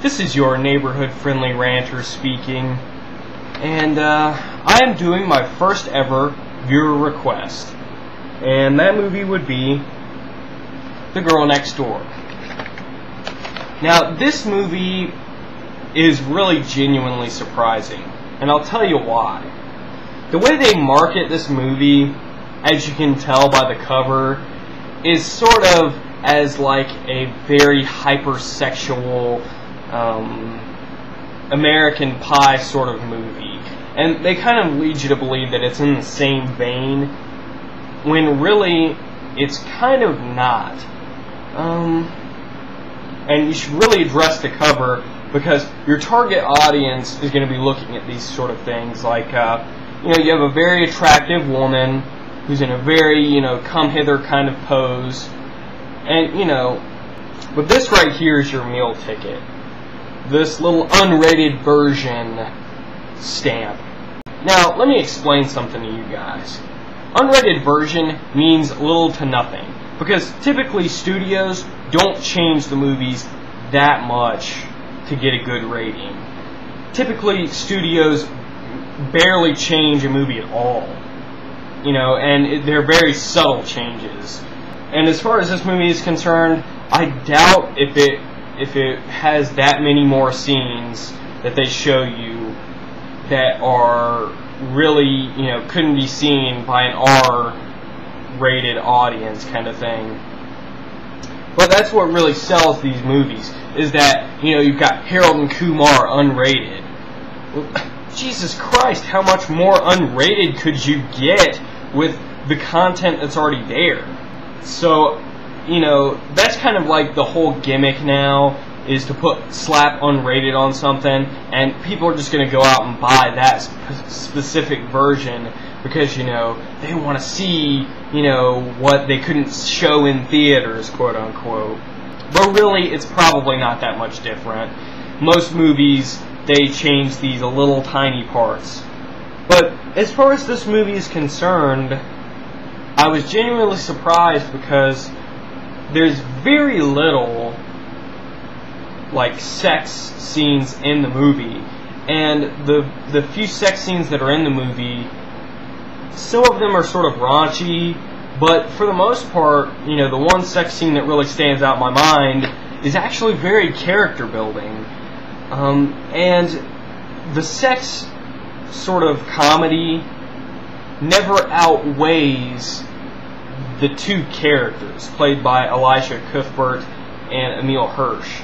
This is your neighborhood-friendly ranter speaking, and I am doing my first ever viewer request, and that movie would be The Girl Next Door. Now, this movie is really genuinely surprising, and I'll tell you why. The way they market this movie, as you can tell by the cover, is sort of as like a very hypersexual American Pie sort of movie. And they kind of lead you to believe that it's in the same vein, when really it's kind of not. And you should really address the cover, because your target audience is going to be looking at these sort of things. Like, you have a very attractive woman who's in a very, come hither kind of pose. And, but this right here is your meal ticket. This little unrated version stamp. Now, let me explain something to you guys. Unrated version means little to nothing, because typically studios don't change the movies that much to get a good rating. Typically studios barely change a movie at all, and they're very subtle changes. And as far as this movie is concerned, I doubt if it has that many more scenes that they show you that are really, couldn't be seen by an R-rated audience kind of thing. But that's what really sells these movies, is that, you've got Harold and Kumar unrated. Well, Jesus Christ, how much more unrated could you get with the content that's already there? So, that's kind of like the whole gimmick now, is to slap unrated on something, and people are just going to go out and buy that specific version because, they want to see, what they couldn't show in theaters, quote unquote. But really, it's probably not that much different. Most movies, they change these little tiny parts. But as far as this movie is concerned, I was genuinely surprised because there's very little sex scenes in the movie, and the few sex scenes that are in the movie, some of them are sort of raunchy, but for the most part, the one sex scene that really stands out in my mind is actually very character building, and the sex sort of comedy never outweighs the two characters played by Elisha Cuthbert and Emile Hirsch.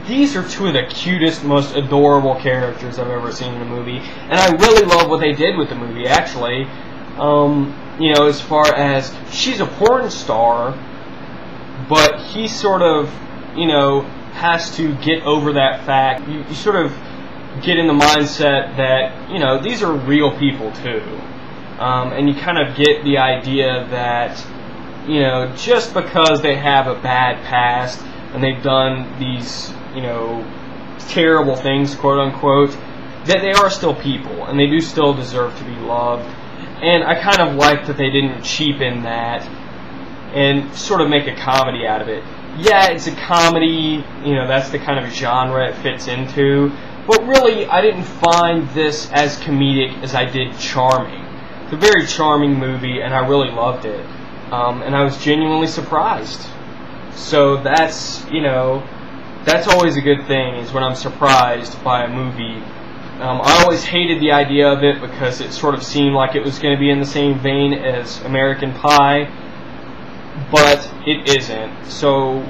These are two of the cutest, most adorable characters I've ever seen in a movie, and I really love what they did with the movie, actually. As far as, she's a porn star, but he sort of, has to get over that fact. You sort of get in the mindset that, these are real people too. And you kind of get the idea that, just because they have a bad past and they've done these, terrible things, quote unquote, that they are still people and they do still deserve to be loved. And I kind of like that they didn't cheapen that and sort of make a comedy out of it. Yeah, it's a comedy, that's the kind of genre it fits into, but really I didn't find this as comedic as I did charming. It's a very charming movie, and I really loved it. And I was genuinely surprised. So that's, that's always a good thing, is when I'm surprised by a movie. I always hated the idea of it because it sort of seemed like it was going to be in the same vein as American Pie, but it isn't. So,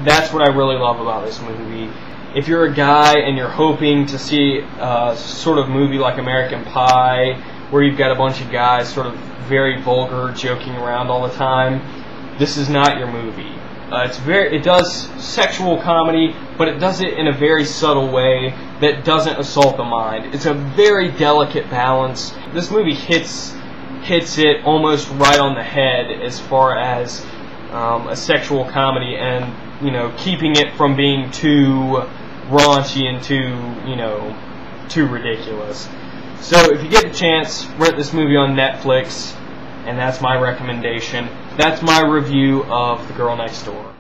that's what I really love about this movie. If you're a guy and you're hoping to see a sort of movie like American Pie, where you've got a bunch of guys sort of very vulgar, joking around all the time, this is not your movie. It does sexual comedy, but it does it in a very subtle way that doesn't assault the mind. It's a very delicate balance. This movie hits it almost right on the head as far as a sexual comedy, and keeping it from being too raunchy and too ridiculous. So if you get a chance, rent this movie on Netflix, and that's my recommendation. That's my review of The Girl Next Door.